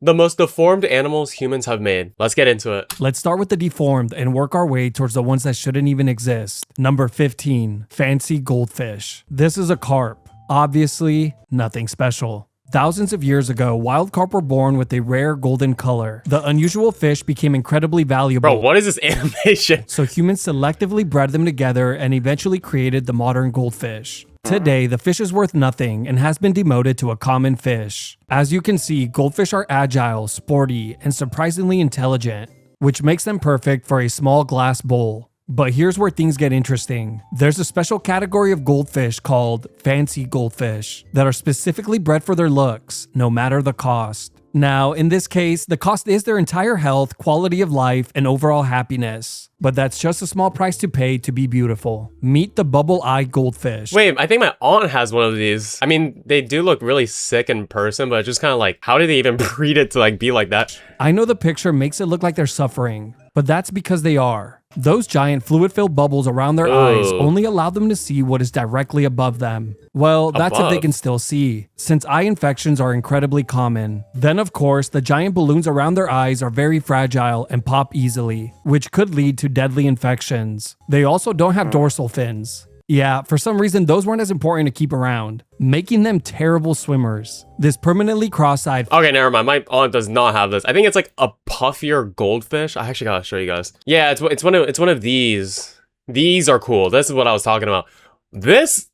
The most deformed animals humans have made. Let's get into it. Let's start with the deformed and work our way towards the ones that shouldn't even exist. Number 15, fancy goldfish. This is a carp. Obviously, nothing special. Thousands of years ago, wild carp were born with a rare golden color. The unusual fish became incredibly valuable. Bro, what is this animation? So humans selectively bred them together and eventually created the modern goldfish. Today, the fish is worth nothing and has been demoted to a common fish. As you can see, goldfish are agile, sporty, and surprisingly intelligent, which makes them perfect for a small glass bowl. But here's where things get interesting. There's a special category of goldfish called fancy goldfish that are specifically bred for their looks, no matter the cost. Now, in this case, the cost is their entire health, quality of life, and overall happiness. But that's just a small price to pay to be beautiful. Meet the bubble-eyed goldfish. Wait, I think my aunt has one of these. I mean, they do look really sick in person, but it's just kind of like, how did they even breed it to like be like that? I know the picture makes it look like they're suffering, but that's because they are. Those giant fluid-filled bubbles around their eyes only allow them to see what is directly above them. Well, that's if they can still see, since eye infections are incredibly common. Then, of course, the giant balloons around their eyes are very fragile and pop easily, which could lead to deadly infections. They also don't have dorsal fins. Yeah, for some reason, those weren't as important to keep around, making them terrible swimmers. This permanently cross-eyed... Okay, never mind. My aunt does not have this. I think it's like a puffier goldfish. I actually gotta show you guys. Yeah, it's one of these. These are cool. This is what I was talking about. This...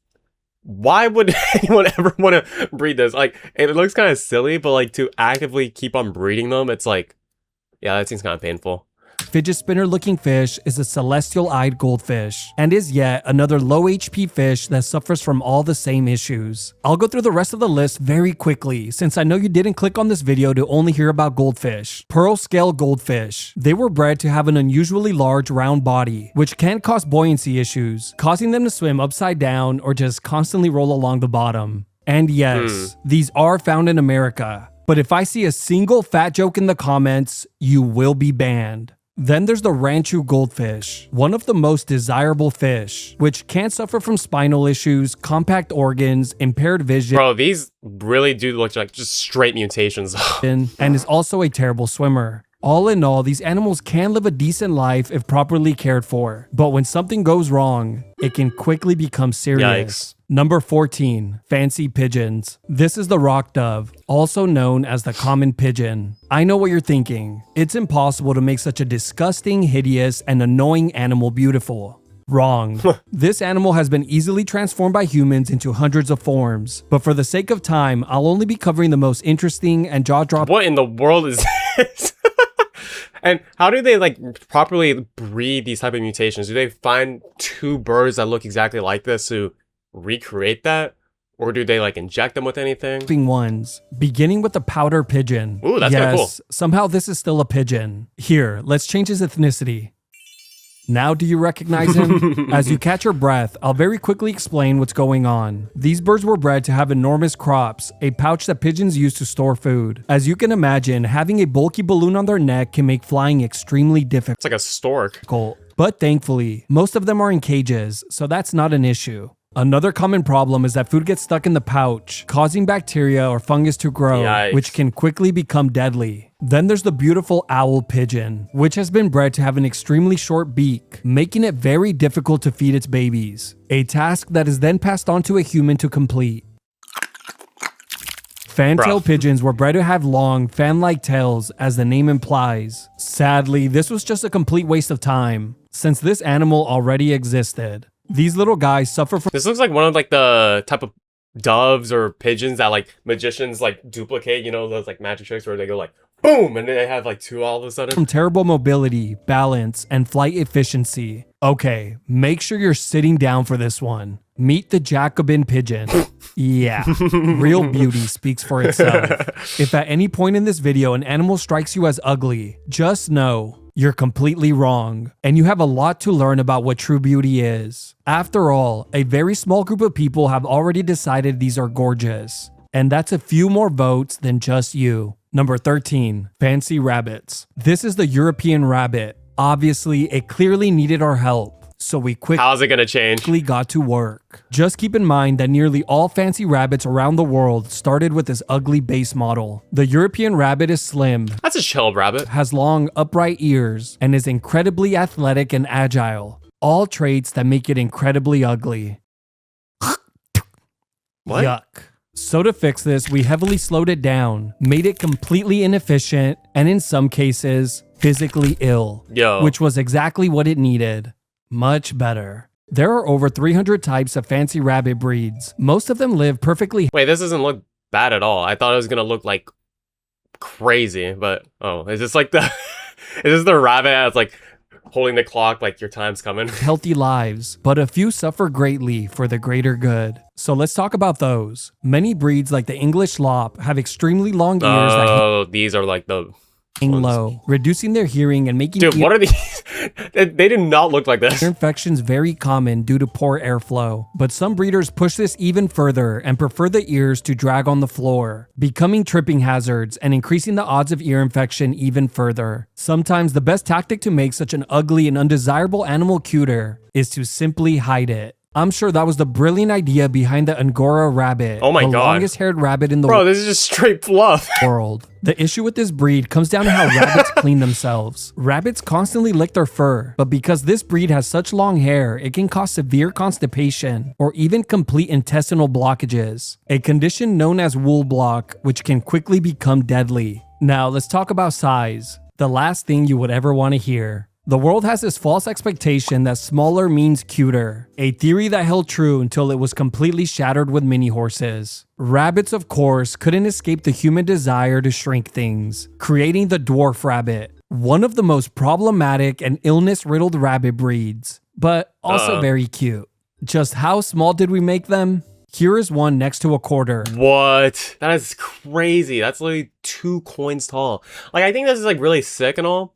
Why would anyone ever want to breed this? Like, it looks kind of silly, but like to actively keep on breeding them, it's like... Yeah, that seems kind of painful. Fidget spinner looking fish is a celestial-eyed goldfish and is yet another low HP fish that suffers from all the same issues. I'll go through the rest of the list very quickly since I know you didn't click on this video to only hear about goldfish. Pearl scale goldfish. They were bred to have an unusually large round body, which can cause buoyancy issues, causing them to swim upside down or just constantly roll along the bottom. And yes, these are found in America. But if I see a single fat joke in the comments, you will be banned. Then there's the Ranchu goldfish, one of the most desirable fish, which can suffer from spinal issues, compact organs, impaired vision, Bro, these really do look like just straight mutations. and is also a terrible swimmer. All in all, these animals can live a decent life if properly cared for, but when something goes wrong, it can quickly become serious. Yikes. Number 14, fancy pigeons. This is the rock dove, also known as the common pigeon. I know what you're thinking. It's impossible to make such a disgusting, hideous, and annoying animal beautiful. Wrong. This animal has been easily transformed by humans into hundreds of forms, but for the sake of time, I'll only be covering the most interesting and jaw-dropping. What in the world is this? And how do they like properly breed these type of mutations? Do they find two birds that look exactly like this to recreate that? Or do they like inject them with anything? Ones, beginning with the powder pigeon. Ooh, that's kinda cool. Somehow this is still a pigeon. Here, let's change his ethnicity. Now do you recognize him? As you catch your breath, I'll very quickly explain what's going on. These birds were bred to have enormous crops, a pouch that pigeons use to store food. As you can imagine, having a bulky balloon on their neck can make flying extremely difficult. It's like a stork. But thankfully, most of them are in cages, so that's not an issue. Another common problem is that food gets stuck in the pouch, causing bacteria or fungus to grow, Yikes. which can quickly become deadly. Then there's the beautiful owl pigeon, which has been bred to have an extremely short beak, making it very difficult to feed its babies, a task that is then passed on to a human to complete. Fantail pigeons were bred to have long, fan-like tails, as the name implies. Sadly, this was just a complete waste of time, since this animal already existed. These little guys suffer from... This looks like one of like the type of doves or pigeons that like magicians like duplicate, you know, those like magic tricks where they go like boom and then they have like two all of a sudden. From terrible mobility, balance, and flight efficiency. Okay, make sure you're sitting down for this one. Meet the Jacobin pigeon. Yeah, real beauty speaks for itself. If at any point in this video an animal strikes you as ugly, just know you're completely wrong, and you have a lot to learn about what true beauty is. After all, a very small group of people have already decided these are gorgeous, and that's a few more votes than just you. Number 13, fancy rabbits. This is the European rabbit. Obviously, it clearly needed our help, So we How's it gonna change? quickly got to work. Just keep in mind that nearly all fancy rabbits around the world started with this ugly base model. The European rabbit is slim, That's a chilled rabbit. has long, upright ears, and is incredibly athletic and agile. All traits that make it incredibly ugly. What? Yuck. So to fix this, we heavily slowed it down, made it completely inefficient, and in some cases, physically ill. Yo. Which was exactly what it needed. Much better. There are over 300 types of fancy rabbit breeds. Most of them live perfectly Wait, this doesn't look bad at all. I thought it was gonna look like crazy, but oh, is this like the is this the rabbit that's like holding the clock like your time's coming? healthy lives, but a few suffer greatly for the greater good. So let's talk about those. Many breeds like the English Slop have extremely long ears that Oh, these are like the hang ones. low, reducing their hearing and making Dude, what are these? They did not look like this. ear infections very common due to poor airflow. But some breeders push this even further and prefer the ears to drag on the floor, becoming tripping hazards and increasing the odds of ear infection even further. Sometimes the best tactic to make such an ugly and undesirable animal cuter is to simply hide it. I'm sure that was the brilliant idea behind the Angora rabbit, Oh my the God. longest haired rabbit in the Bro, this is just straight fluff. world. The issue with this breed comes down to how rabbits clean themselves. Rabbits constantly lick their fur, but because this breed has such long hair, it can cause severe constipation or even complete intestinal blockages, a condition known as wool block, which can quickly become deadly. Now, let's talk about size. The last thing you would ever want to hear. The world has this false expectation that smaller means cuter, a theory that held true until it was completely shattered with mini horses. Rabbits, of course, couldn't escape the human desire to shrink things, creating the dwarf rabbit, one of the most problematic and illness-riddled rabbit breeds, but also very cute. Just how small did we make them? Here is one next to a quarter. What? That is crazy. That's literally 2 coins tall. Like, I think this is like really sick and all.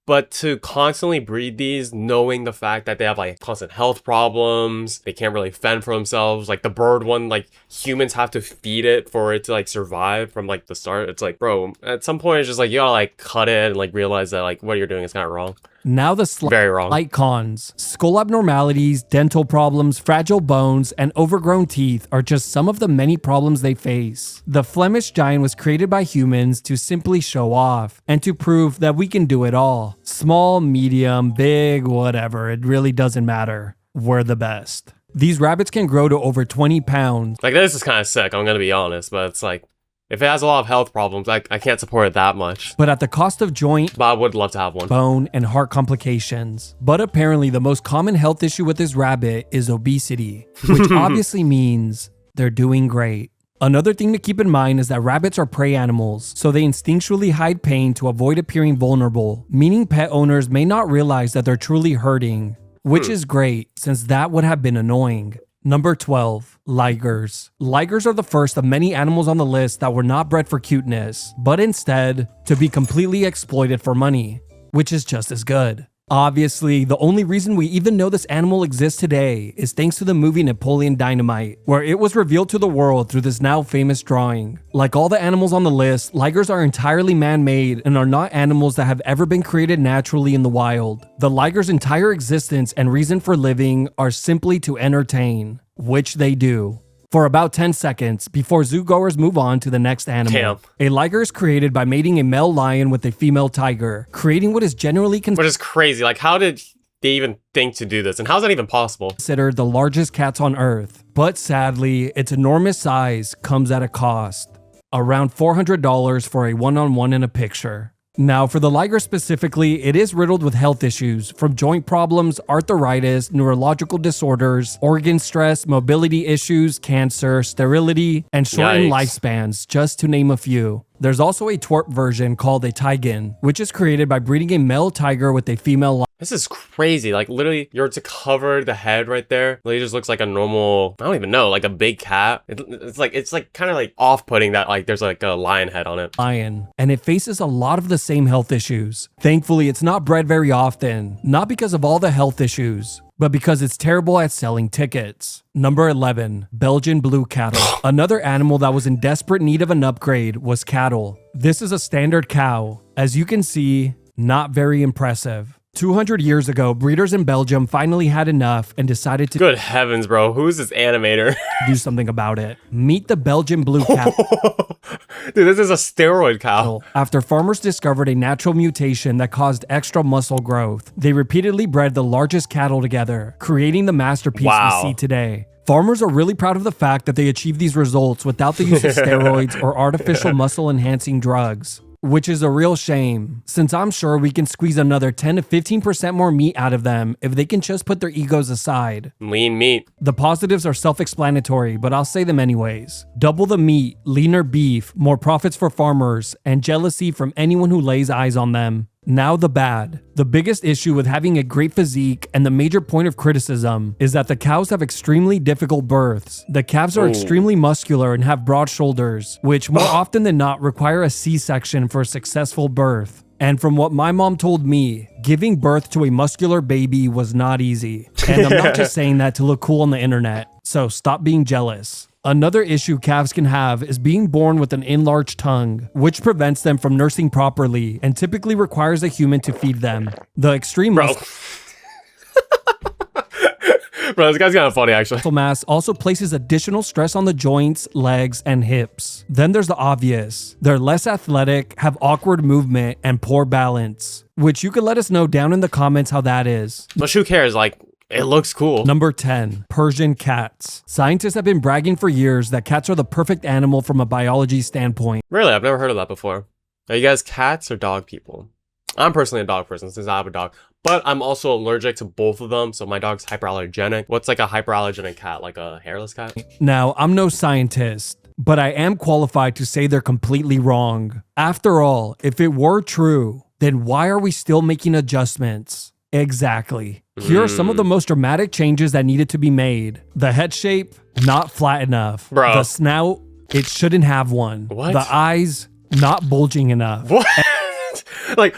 But to constantly breed these, knowing the fact that they have like constant health problems, they can't really fend for themselves. Like the bird one, like humans have to feed it for it to like survive from like the start. It's like, bro, at some point it's just like you gotta like cut it and like realize that like what you're doing is kind of wrong. Now the Very wrong. slight cons. Skull abnormalities, dental problems, fragile bones, and overgrown teeth are just some of the many problems they face. The Flemish Giant was created by humans to simply show off and to prove that we can do it all. Small, medium, big, whatever, it really doesn't matter. We're the best. These rabbits can grow to over 20 pounds. Like this is kind of sick, I'm gonna be honest, but it's like, if it has a lot of health problems, I can't support it that much. But at the cost of joint, But I would love to have one. bone, and heart complications. But apparently the most common health issue with this rabbit is obesity, which obviously means they're doing great. Another thing to keep in mind is that rabbits are prey animals, so they instinctually hide pain to avoid appearing vulnerable, meaning pet owners may not realize that they're truly hurting, which is great since that would have been annoying. Number 12, ligers. Ligers are the first of many animals on the list that were not bred for cuteness, but instead to be completely exploited for money, which is just as good. Obviously, the only reason we even know this animal exists today is thanks to the movie Napoleon Dynamite, where it was revealed to the world through this now famous drawing. Like all the animals on the list, ligers are entirely man-made and are not animals that have ever been created naturally in the wild. The liger's entire existence and reason for living are simply to entertain, which they do. For about 10 seconds before zoogoers move on to the next animal. A liger is created by mating a male lion with a female tiger, creating what is generally Which is crazy. Like, how did they even think to do this? And how's that even possible? considered the largest cats on Earth. But sadly, its enormous size comes at a cost. Around $400 for a one-on-one in a picture. Now, for the liger specifically, it is riddled with health issues, from joint problems, arthritis, neurological disorders, organ stress, mobility issues, cancer, sterility, and shortened lifespans, just to name a few. There's also a twerp version called a tigon, which is created by breeding a male tiger with a female lion. This is crazy. Like, literally, you're to cover the head right there. It just looks like a normal, I don't even know, like a big cat. It's like kind of like off-putting that like there's like a lion head on it. And it faces a lot of the same health issues. Thankfully, it's not bred very often, not because of all the health issues, but because it's terrible at selling tickets. Number 11, Belgian blue cattle. Another animal that was in desperate need of an upgrade was cattle. This is a standard cow. As you can see, not very impressive. 200 years ago, breeders in Belgium finally had enough and decided to Good heavens, bro. Who's this animator? do something about it. Meet the Belgian blue cow. Dude, this is a steroid cow. After farmers discovered a natural mutation that caused extra muscle growth, they repeatedly bred the largest cattle together, creating the masterpiece Wow. we see today. Farmers are really proud of the fact that they achieved these results without the use of steroids or artificial muscle-enhancing drugs. Which is a real shame, since I'm sure we can squeeze another 10 to 15% more meat out of them if they can just put their egos aside. Lean meat. The positives are self-explanatory, but I'll say them anyways. Double the meat, leaner beef, more profits for farmers, and jealousy from anyone who lays eyes on them. Now the bad. The biggest issue with having a great physique and the major point of criticism is that the cows have extremely difficult births. The calves are extremely muscular and have broad shoulders, which more often than not require a C-section for a successful birth. And from what my mom told me, giving birth to a muscular baby was not easy. And I'm not just saying that to look cool on the internet, so stop being jealous. Another issue calves can have is being born with an enlarged tongue, which prevents them from nursing properly and typically requires a human to feed them. The extreme Bro, this guy's kind of funny, actually. muscle mass also places additional stress on the joints, legs, and hips. Then there's the obvious. They're less athletic, have awkward movement, and poor balance, which you could let us know down in the comments how that is. But who cares? Like, it looks cool. Number 10, Persian cats. Scientists have been bragging for years that cats are the perfect animal from a biology standpoint. Really? I've never heard of that before. Are you guys cats or dog people? I'm personally a dog person since I have a dog, but I'm also allergic to both of them, so my dog's hyperallergenic. What's like a hyperallergenic cat? Like a hairless cat? Now, I'm no scientist, but I am qualified to say they're completely wrong. After all, if it were true, then why are we still making adjustments? Exactly. Here are some of the most dramatic changes that needed to be made. The head shape, not flat enough. Bro. The snout, it shouldn't have one. What? The eyes, not bulging enough. What? Like,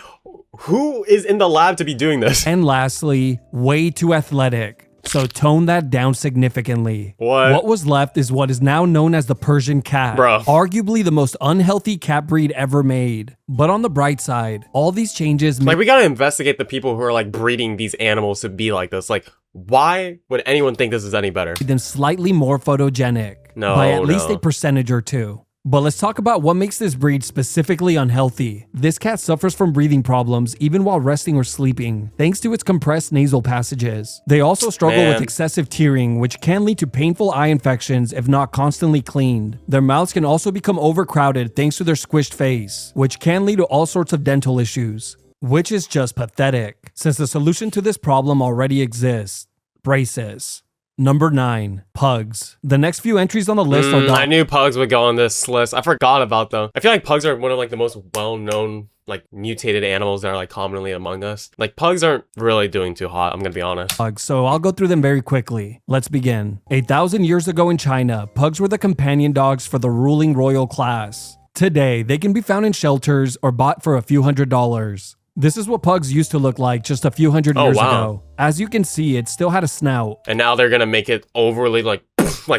who is in the lab to be doing this? And lastly, way too athletic. So tone that down significantly. What? was left is what is now known as the Persian cat. Bro. Arguably the most unhealthy cat breed ever made. But on the bright side, all these changes Like, we gotta investigate the people who are like breeding these animals to be like this. Like, why would anyone think this is any better? made them slightly more photogenic. No, by at least no. a percentage or two. But let's talk about what makes this breed specifically unhealthy. This cat suffers from breathing problems even while resting or sleeping, thanks to its compressed nasal passages. They also struggle with excessive tearing, which can lead to painful eye infections if not constantly cleaned. Their mouths can also become overcrowded thanks to their squished face, which can lead to all sorts of dental issues. Which is just pathetic, since the solution to this problem already exists. Braces. Number 9, pugs. The next few entries on the list are I knew pugs would go on this list. I forgot about them. I feel like pugs are one of like the most well-known like mutated animals that are like commonly among us. Like pugs aren't really doing too hot, I'm gonna be honest. pugs, so I'll go through them very quickly. Let's begin. 1,000 years ago in China, pugs were the companion dogs for the ruling royal class. Today, they can be found in shelters or bought for a few $100s. This is what pugs used to look like just a few hundred years ago. As you can see, it still had a snout. And now they're gonna make it overly like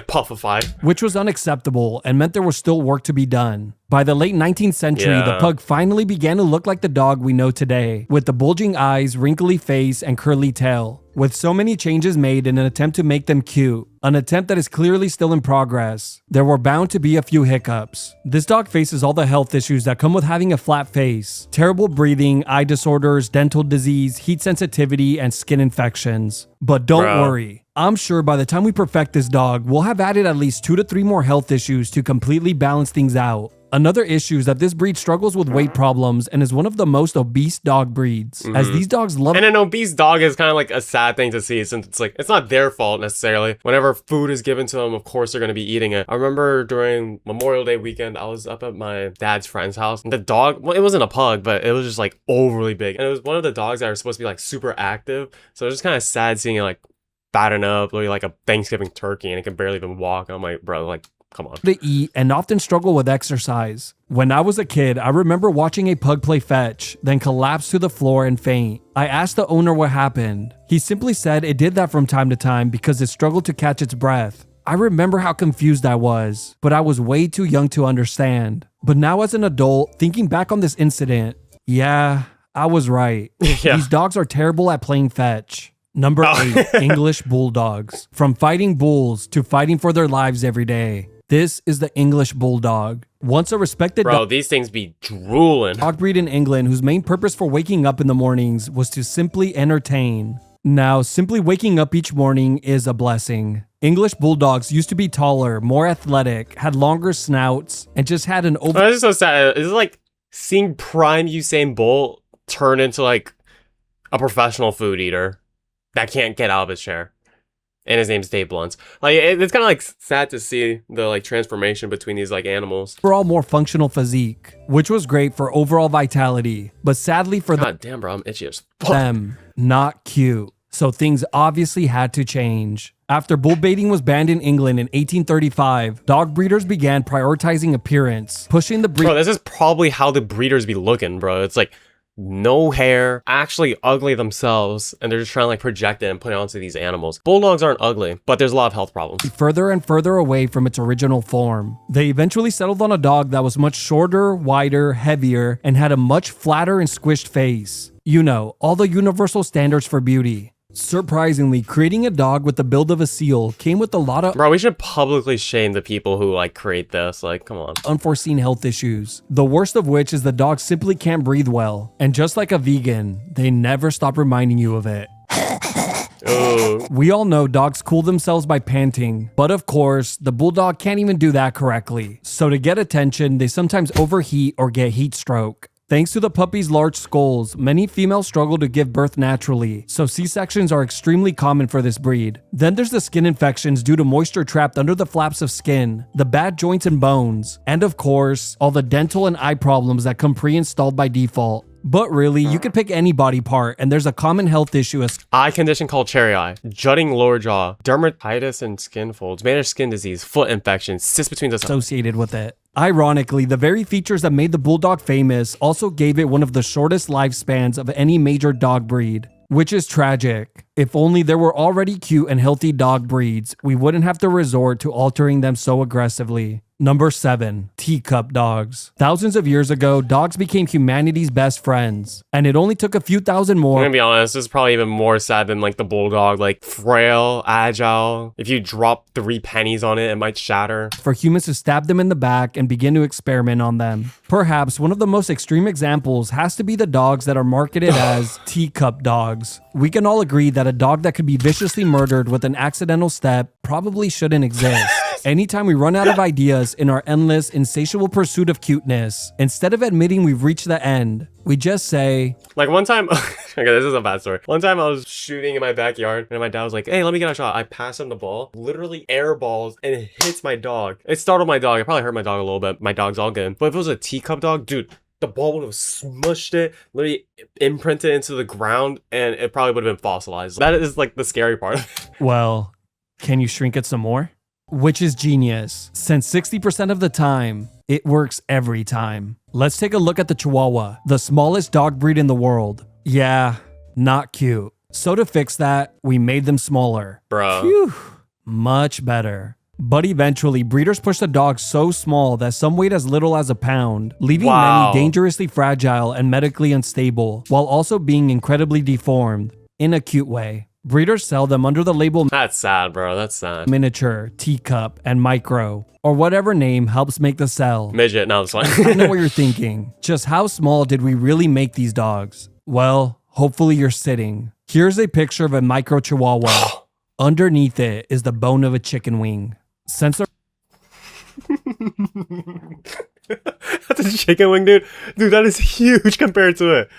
puffified. Which was unacceptable and meant there was still work to be done. By the late 19th century, the pug finally began to look like the dog we know today, with the bulging eyes, wrinkly face, and curly tail. With so many changes made in an attempt to make them cute, an attempt that is clearly still in progress, there were bound to be a few hiccups. This dog faces all the health issues that come with having a flat face, terrible breathing, eye disorders, dental disease, heat sensitivity, and skin infections. But don't worry. I'm sure by the time we perfect this dog, we'll have added at least 2 to 3 more health issues to completely balance things out. Another issue is that this breed struggles with weight problems and is one of the most obese dog breeds, as these dogs love— And an obese dog is kind of like a sad thing to see, since it's like, it's not their fault necessarily. Whenever food is given to them, of course they're going to be eating it. I remember during Memorial Day weekend, I was up at my dad's friend's house, and the dog, well, it wasn't a pug, but it was just like overly big. And it was one of the dogs that are supposed to be like super active. So it's just kind of sad seeing it like fatten up, like a Thanksgiving turkey, and it can barely even walk. I'm like, bro, like, come on. To eat and often struggle with exercise. When I was a kid, I remember watching a pug play fetch, then collapse to the floor and faint. I asked the owner what happened. He simply said it did that from time to time because it struggled to catch its breath. I remember how confused I was, but I was way too young to understand. But now as an adult, thinking back on this incident, yeah, I was right. Yeah. These dogs are terrible at playing fetch. Number 8, English bulldogs. From fighting bulls to fighting for their lives every day. This is the English bulldog. Once a respected Bro, these things be drooling. dog breed in England whose main purpose for waking up in the mornings was to simply entertain. Now, simply waking up each morning is a blessing. English bulldogs used to be taller, more athletic, had longer snouts, and just had an over- This is so sad. It's like seeing prime Usain Bolt turn into like a professional food eater that can't get out of his chair. And his name's Dave Blunt. Like, it's kind of like sad to see the like transformation between these like animals. overall more functional physique, which was great for overall vitality, but sadly for God damn, bro, I'm itchy as fuck. them, not cute. So things obviously had to change. After bull baiting was banned in England in 1835, dog breeders began prioritizing appearance, pushing the breed. Bro, this is probably how the breeders be looking, bro. It's like no hair, actually ugly themselves, and they're just trying to like project it and put it onto these animals. Bulldogs aren't ugly, but there's a lot of health problems. Further and further away from its original form. They eventually settled on a dog that was much shorter, wider, heavier, and had a much flatter and squished face. You know, all the universal standards for beauty. Surprisingly, creating a dog with the build of a seal came with a lot of Bro, we should publicly shame the people who like create this. Like, come on. unforeseen health issues. The worst of which is the dog simply can't breathe well. And just like a vegan, they never stop reminding you of it. Ooh. We all know dogs cool themselves by panting, but of course, the bulldog can't even do that correctly. So to get attention, they sometimes overheat or get heat stroke. Thanks to the puppy's large skulls, many females struggle to give birth naturally, so C-sections are extremely common for this breed. Then there's the skin infections due to moisture trapped under the flaps of skin, the bad joints and bones, and of course, all the dental and eye problems that come pre-installed by default. But really, you could pick any body part, and there's a common health issue Eye condition called cherry eye, jutting lower jaw, dermatitis and skin folds, managed skin disease, foot infection, cysts between the associated with it. Ironically, the very features that made the bulldog famous also gave it one of the shortest lifespans of any major dog breed, which is tragic. If only there were already cute and healthy dog breeds, we wouldn't have to resort to altering them so aggressively. Number 7, teacup dogs. Thousands of years ago, dogs became humanity's best friends, and it only took a few thousand I'm more gonna be honest, this is probably even more sad than like the bulldog, like frail, agile. If you drop 3 pennies on it, it might shatter. for humans to stab them in the back and begin to experiment on them. Perhaps one of the most extreme examples has to be the dogs that are marketed as teacup dogs. We can all agree that a dog that could be viciously murdered with an accidental step probably shouldn't exist. Anytime we run out of ideas in our endless, insatiable pursuit of cuteness, instead of admitting we've reached the end, we just say, Like one time, okay, this is a bad story. One time I was shooting in my backyard and my dad was like, hey, let me get a shot. I pass him the ball, literally airballs, and it hits my dog. It startled my dog. It probably hurt my dog a little bit. My dog's all good. But if it was a teacup dog, dude, the ball would have smushed it, literally imprinted into the ground, and it probably would have been fossilized. That is like the scary part. well, can you shrink it some more? Which is genius, since 60% of the time, it works every time. Let's take a look at the Chihuahua, the smallest dog breed in the world. Yeah, not cute. So to fix that, we made them smaller. Bro. Phew, much better. But eventually, breeders pushed the dog so small that some weighed as little as a pound, leaving Wow. many dangerously fragile and medically unstable, while also being incredibly deformed, in a cute way. Breeders sell them under the label That's sad, bro. That's sad. miniature, teacup, and micro, or whatever name helps make the sell. Midget, no, it's I fine. know what you're thinking. Just how small did we really make these dogs? Well, hopefully you're sitting. Here's a picture of a micro chihuahua. Underneath it is the bone of a chicken wing. Sensor That's a chicken wing, dude. Dude, that is huge compared to it.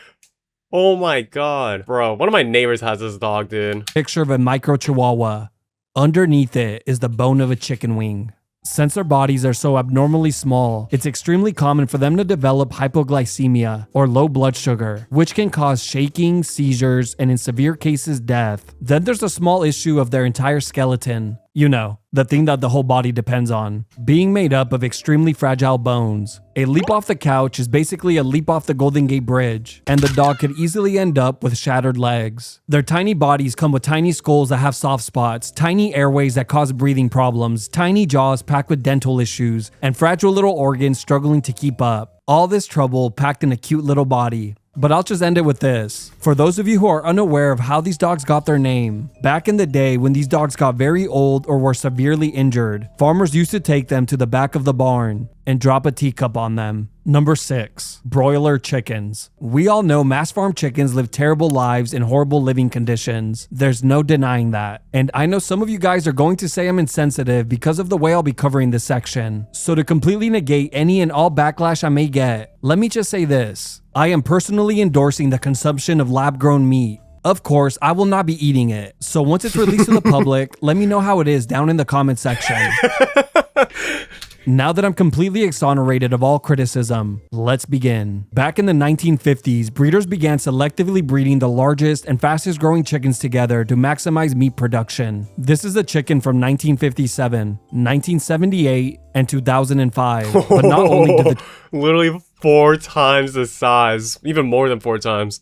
Oh my god. Bro, one of my neighbors has this dog, dude. picture of a micro chihuahua. Underneath it is the bone of a chicken wing. Since their bodies are so abnormally small, it's extremely common for them to develop hypoglycemia or low blood sugar, which can cause shaking, seizures, and in severe cases, death. Then there's the small issue of their entire skeleton. You know, the thing that the whole body depends on. Being made up of extremely fragile bones. A leap off the couch is basically a leap off the Golden Gate Bridge, and the dog could easily end up with shattered legs. Their tiny bodies come with tiny skulls that have soft spots, tiny airways that cause breathing problems, tiny jaws packed with dental issues, and fragile little organs struggling to keep up. All this trouble packed in a cute little body. But I'll just end it with this. For those of you who are unaware of how these dogs got their name, back in the day when these dogs got very old or were severely injured, farmers used to take them to the back of the barn and drop a teacup on them. Number 6, broiler chickens. We all know mass farm chickens live terrible lives in horrible living conditions. There's no denying that. And I know some of you guys are going to say I'm insensitive because of the way I'll be covering this section. So to completely negate any and all backlash I may get, let me just say this. I am personally endorsing the consumption of lab-grown meat. Of course, I will not be eating it. So once it's released to the public, let me know how it is down in the comment section. Now that I'm completely exonerated of all criticism, let's begin. Back in the 1950s, breeders began selectively breeding the largest and fastest growing chickens together to maximize meat production. This is a chicken from 1957, 1978, and 2005. But not only did the literally 4 times the size, even more than 4 times.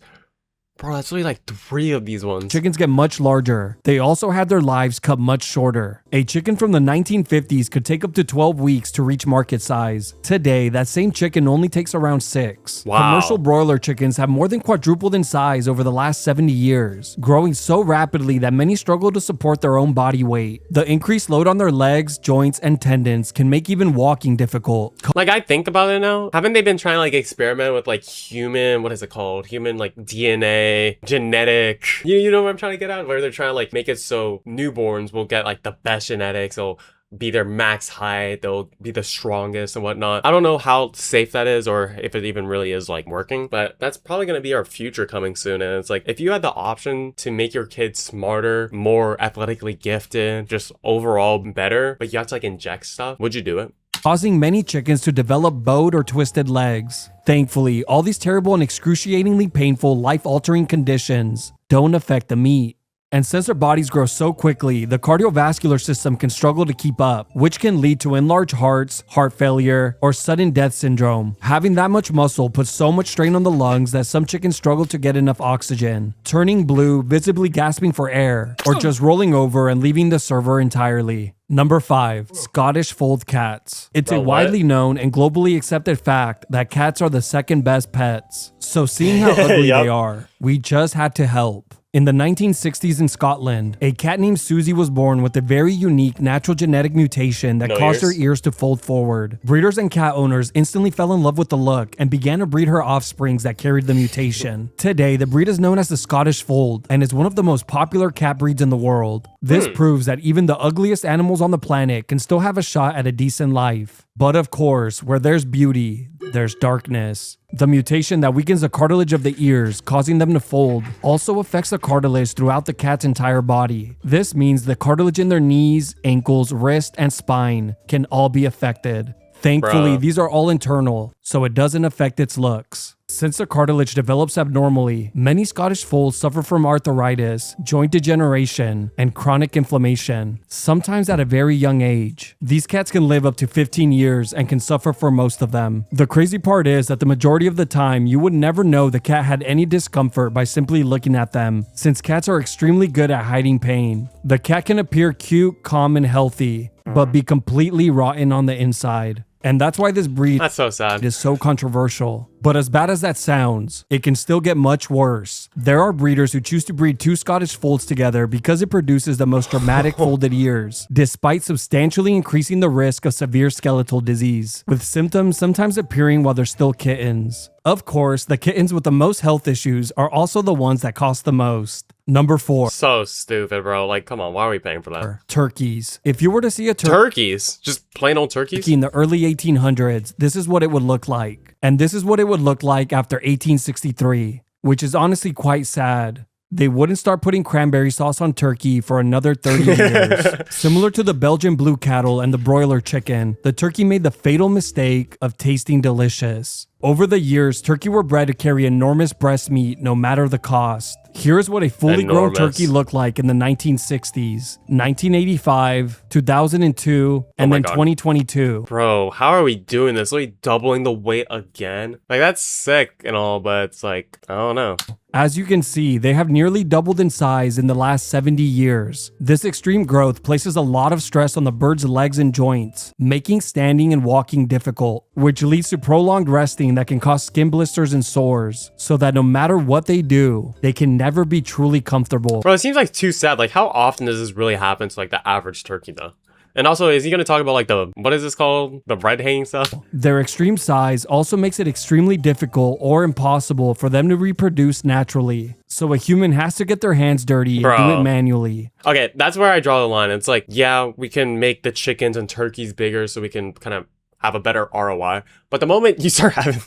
Bro, that's really like 3 of these ones. chickens get much larger, they also had their lives cut much shorter. A chicken from the 1950s could take up to 12 weeks to reach market size. Today, that same chicken only takes around 6. Wow. Commercial broiler chickens have more than quadrupled in size over the last 70 years, growing so rapidly that many struggle to support their own body weight. The increased load on their legs, joints, and tendons can make even walking difficult. Like, I think about it now. Haven't they been trying to like experiment with like human, what is it called? Human like DNA, genetic. You know what I'm trying to get at? Where they're trying to like make it so newborns will get like the best genetics. They'll be their max height. They'll be the strongest and whatnot. I don't know how safe that is or if it even really is like working, but that's probably going to be our future coming soon. And it's like, if you had the option to make your kids smarter, more athletically gifted, just overall better, but you have to like inject stuff, would you do it? Causing many chickens to develop bowed or twisted legs. Thankfully, all these terrible and excruciatingly painful, life-altering conditions don't affect the meat. And since their bodies grow so quickly, the cardiovascular system can struggle to keep up, which can lead to enlarged hearts, heart failure, or sudden death syndrome. Having that much muscle puts so much strain on the lungs that some chickens struggle to get enough oxygen, turning blue, visibly gasping for air, or just rolling over and leaving the server entirely. Number 5, Scottish fold cats. It's a widely known and globally accepted fact that cats are the second best pets. So seeing how ugly they are, we just had to help. In the 1960s in Scotland, a cat named Susie was born with a very unique natural genetic mutation that caused her ears to fold forward. Breeders and cat owners instantly fell in love with the look and began to breed her offsprings that carried the mutation. Today, the breed is known as the Scottish Fold and is one of the most popular cat breeds in the world. This proves that even the ugliest animals on the planet can still have a shot at a decent life. But of course, where there's beauty, there's darkness. The mutation that weakens the cartilage of the ears, causing them to fold, also affects the cartilage throughout the cat's entire body. This means the cartilage in their knees, ankles, wrist, and spine can all be affected. Thankfully, these are all internal, so it doesn't affect its looks. Since the cartilage develops abnormally, many Scottish folds suffer from arthritis, joint degeneration, and chronic inflammation, sometimes at a very young age. These cats can live up to 15 years and can suffer for most of them. The crazy part is that the majority of the time, you would never know the cat had any discomfort by simply looking at them, since cats are extremely good at hiding pain. The cat can appear cute, calm, and healthy, but be completely rotten on the inside. And that's why this breed That's so sad. is so controversial. But as bad as that sounds, it can still get much worse. There are breeders who choose to breed 2 Scottish folds together because it produces the most dramatic folded ears, despite substantially increasing the risk of severe skeletal disease, with symptoms sometimes appearing while they're still kittens. Of course, the kittens with the most health issues are also the ones that cost the most. Number 4. So stupid, bro. Like, come on, why are we paying for that? Turkeys. If you were to see a Turkeys? Just plain old turkeys? in the early 1800s, this is what it would look like. And this is what it would look like after 1863, which is honestly quite sad. They wouldn't start putting cranberry sauce on turkey for another 30 years. Similar to the Belgian blue cattle and the broiler chicken, the turkey made the fatal mistake of tasting delicious. Over the years, turkey were bred to carry enormous breast meat no matter the cost. Here's what a fully grown turkey looked like in the 1960s, 1985, 2002, and then 2022. Bro, how are we doing this? Are we doubling the weight again? Like, that's sick and all, but it's like, I don't know. As you can see, they have nearly doubled in size in the last 70 years. This extreme growth places a lot of stress on the bird's legs and joints, making standing and walking difficult, which leads to prolonged resting stitching that can cause skin blisters and sores, so that no matter what they do, they can never be truly comfortable. Bro, it seems like too sad. Like, how often does this really happen to like the average turkey though? And also, is he going to talk about like what is this called? The bread hanging stuff? Their extreme size also makes it extremely difficult or impossible for them to reproduce naturally. So a human has to get their hands dirty and do it manually. Okay, that's where I draw the line. It's like, yeah, we can make the chickens and turkeys bigger so we can kind of have a better ROI. But the moment you start having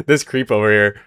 this creep over here,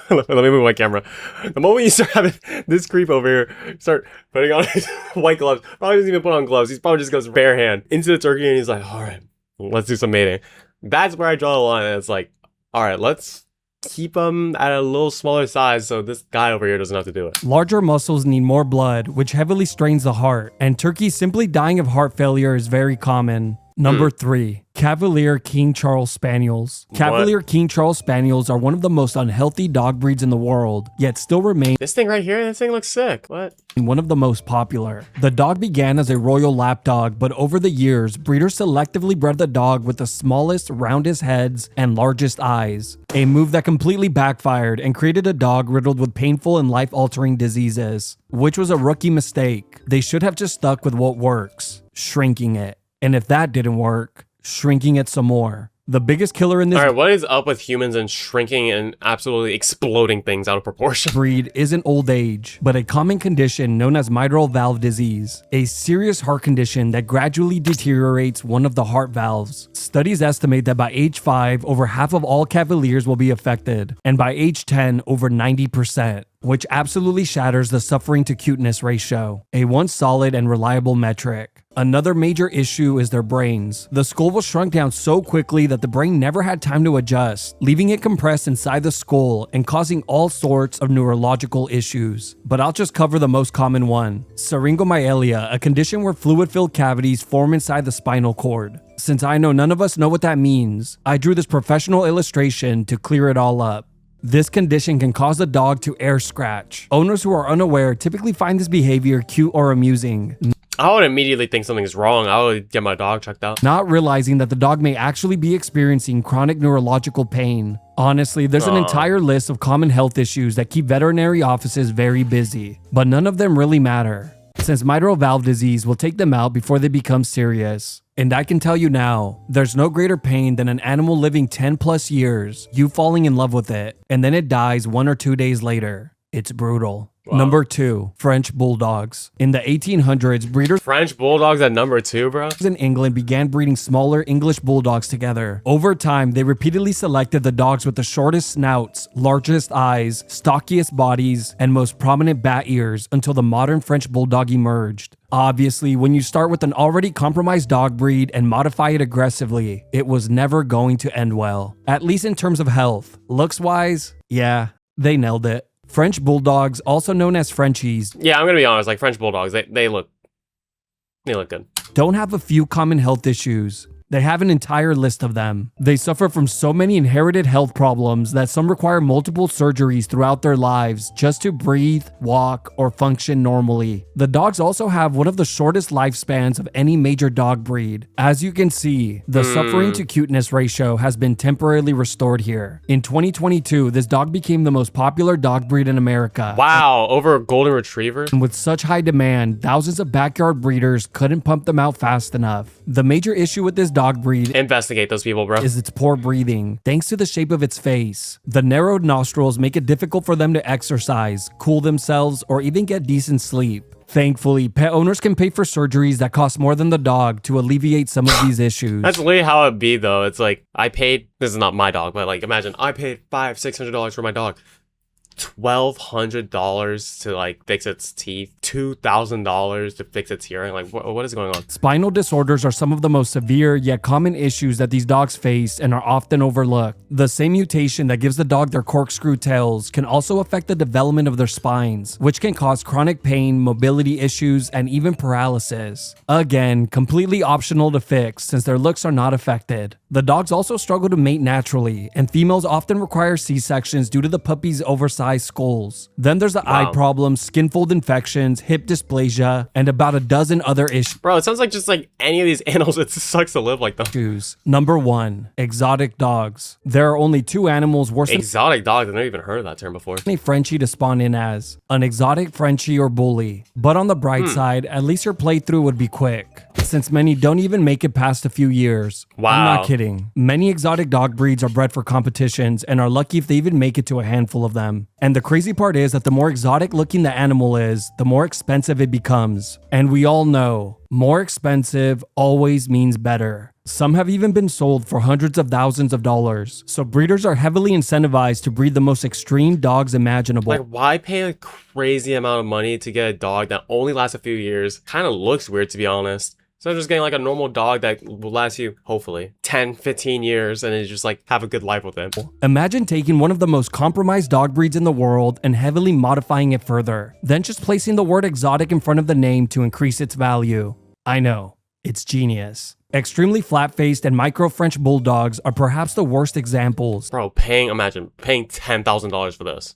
let me move my camera. The moment you start having this creep over here, start putting on his white gloves, probably doesn't even put on gloves. He's probably just goes bare hand into the turkey and he's like, all right, let's do some mating. That's where I draw the line. And it's like, all right, let's keep them at a little smaller size so this guy over here doesn't have to do it. Larger muscles need more blood, which heavily strains the heart, and turkeys simply dying of heart failure is very common. Number 3, Cavalier King Charles Spaniels. Cavalier King Charles Spaniels are one of the most unhealthy dog breeds in the world, yet still remain This thing right here, this thing looks sick. What? one of the most popular. The dog began as a royal lapdog, but over the years, breeders selectively bred the dog with the smallest, roundest heads and largest eyes. A move that completely backfired and created a dog riddled with painful and life-altering diseases, which was a rookie mistake. They should have just stuck with what works, shrinking it. And if that didn't work, shrinking it some more. The biggest killer in this Alright, what is up with humans and shrinking and absolutely exploding things out of proportion? breed isn't old age, but a common condition known as mitral valve disease, a serious heart condition that gradually deteriorates one of the heart valves. Studies estimate that by age 5, over half of all Cavaliers will be affected, and by age 10, over 90%. Which absolutely shatters the suffering to cuteness ratio, a once solid and reliable metric. Another major issue is their brains. The skull was shrunk down so quickly that the brain never had time to adjust, leaving it compressed inside the skull and causing all sorts of neurological issues. But I'll just cover the most common one, syringomyelia, a condition where fluid-filled cavities form inside the spinal cord. Since I know none of us know what that means, I drew this professional illustration to clear it all up. This condition can cause the dog to air scratch. Owners who are unaware typically find this behavior cute or amusing, I would immediately think something's wrong. I would get my dog checked out. not realizing that the dog may actually be experiencing chronic neurological pain. Honestly, there's an entire list of common health issues that keep veterinary offices very busy, but none of them really matter, since mitral valve disease will take them out before they become serious. And I can tell you now, there's no greater pain than an animal living 10 plus years, you falling in love with it, and then it dies 1 or 2 days later. It's brutal. Wow. Number 2, French Bulldogs. In the 1800s, breeders French Bulldogs at number 2, bro? in England began breeding smaller English Bulldogs together. Over time, they repeatedly selected the dogs with the shortest snouts, largest eyes, stockiest bodies, and most prominent bat ears until the modern French Bulldog emerged. Obviously, when you start with an already compromised dog breed and modify it aggressively, it was never going to end well. At least in terms of health. Looks-wise, yeah, they nailed it. French Bulldogs, also known as Frenchies, Yeah, I'm gonna be honest, like French Bulldogs, they look good. don't have a few common health issues. They have an entire list of them. They suffer from so many inherited health problems that some require multiple surgeries throughout their lives just to breathe, walk, or function normally. The dogs also have one of the shortest lifespans of any major dog breed. As you can see, the suffering to cuteness ratio has been temporarily restored here. In 2022, this dog became the most popular dog breed in America. Wow, over Golden Retriever? And with such high demand, thousands of backyard breeders couldn't pump them out fast enough. The major issue with this dog breed Investigate those people, bro. is its poor breathing, thanks to the shape of its face. The narrowed nostrils make it difficult for them to exercise, cool themselves, or even get decent sleep. Thankfully, pet owners can pay for surgeries that cost more than the dog to alleviate some of these issues. That's literally how it be, though. It's like, this is not my dog, but like, imagine I paid $500-$600 for my dog. $1,200 to like fix its teeth, $2,000 to fix its hearing. Like, what is going on? Spinal disorders are some of the most severe yet common issues that these dogs face and are often overlooked. The same mutation that gives the dog their corkscrew tails can also affect the development of their spines, which can cause chronic pain, mobility issues, and even paralysis. Again, completely optional to fix since their looks are not affected. The dogs also struggle to mate naturally, and females often require C-sections due to the puppy's oversized sized skulls. Then there's the eye Wow. problems, skin fold infections, hip dysplasia, and about a dozen other Bro, it sounds like just like any of these animals, it sucks to live like them. issues. Number 1, exotic dogs. There are only 2 animals worse than Exotic dogs, I've never even heard of that term before. a Frenchie to spawn in as an exotic Frenchie or bully. But on the bright side, at least your playthrough would be quick, since many don't even make it past a few years. I'm Wow. not kidding. Many exotic dog breeds are bred for competitions and are lucky if they even make it to a handful of them. And the crazy part is that the more exotic looking the animal is, the more expensive it becomes. And we all know, more expensive always means better. Some have even been sold for hundreds of thousands of dollars. So breeders are heavily incentivized to breed the most extreme dogs imaginable. Like, why pay a crazy amount of money to get a dog that only lasts a few years? Kind of looks weird, to be honest. So I'm just getting like a normal dog that will last you, hopefully, 10, 15 years and then just like have a good life with it. Imagine taking one of the most compromised dog breeds in the world and heavily modifying it further, then just placing the word exotic in front of the name to increase its value. I know, it's genius. Extremely flat-faced and micro French bulldogs are perhaps the worst examples. Bro, imagine paying $10,000 for this.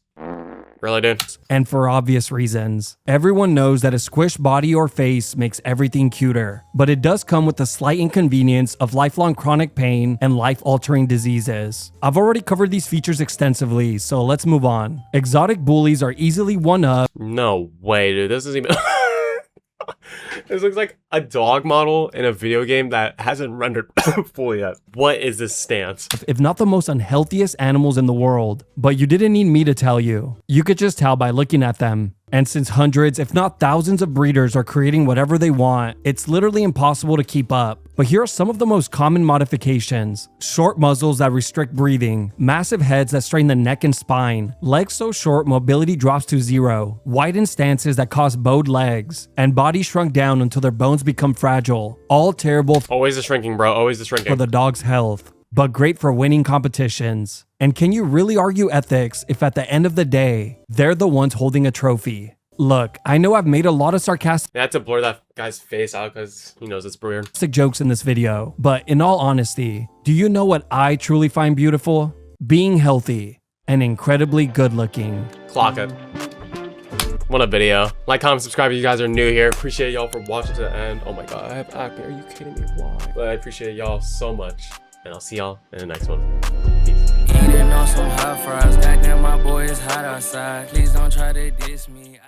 Really, dude? And for obvious reasons. Everyone knows that a squished body or face makes everything cuter, but it does come with the slight inconvenience of lifelong chronic pain and life-altering diseases. I've already covered these features extensively, so let's move on. Exotic bullies are easily one-up. No way, dude. This isn't even... This looks like a dog model in a video game that hasn't rendered fully yet. What is this stance? If not the most unhealthiest animals in the world. But you didn't need me to tell you. You could just tell by looking at them. And since hundreds, if not thousands of breeders are creating whatever they want, it's literally impossible to keep up. But here are some of the most common modifications. Short muzzles that restrict breathing, massive heads that strain the neck and spine, legs so short mobility drops to 0, widened stances that cause bowed legs, and bodies shrunk down until their bones become fragile. All terrible Always the shrinking, bro. Always the for shrinking. the dog's health, but great for winning competitions. And can you really argue ethics if at the end of the day, they're the ones holding a trophy? Look, I know I've made a lot of sarcastic They had to blur that guy's face out because he knows it's weird. jokes in this video, but in all honesty, do you know what I truly find beautiful? Being healthy and incredibly good looking. Clock it. What a video. Like, comment, subscribe if you guys are new here. Appreciate y'all for watching to the end. Oh my god, I have acne. Are you kidding me? Why? But I appreciate y'all so much. And I'll see y'all in the next one. Peace. Eating on some hot fries. Goddamn, my boy is hot outside. Please don't try to diss me.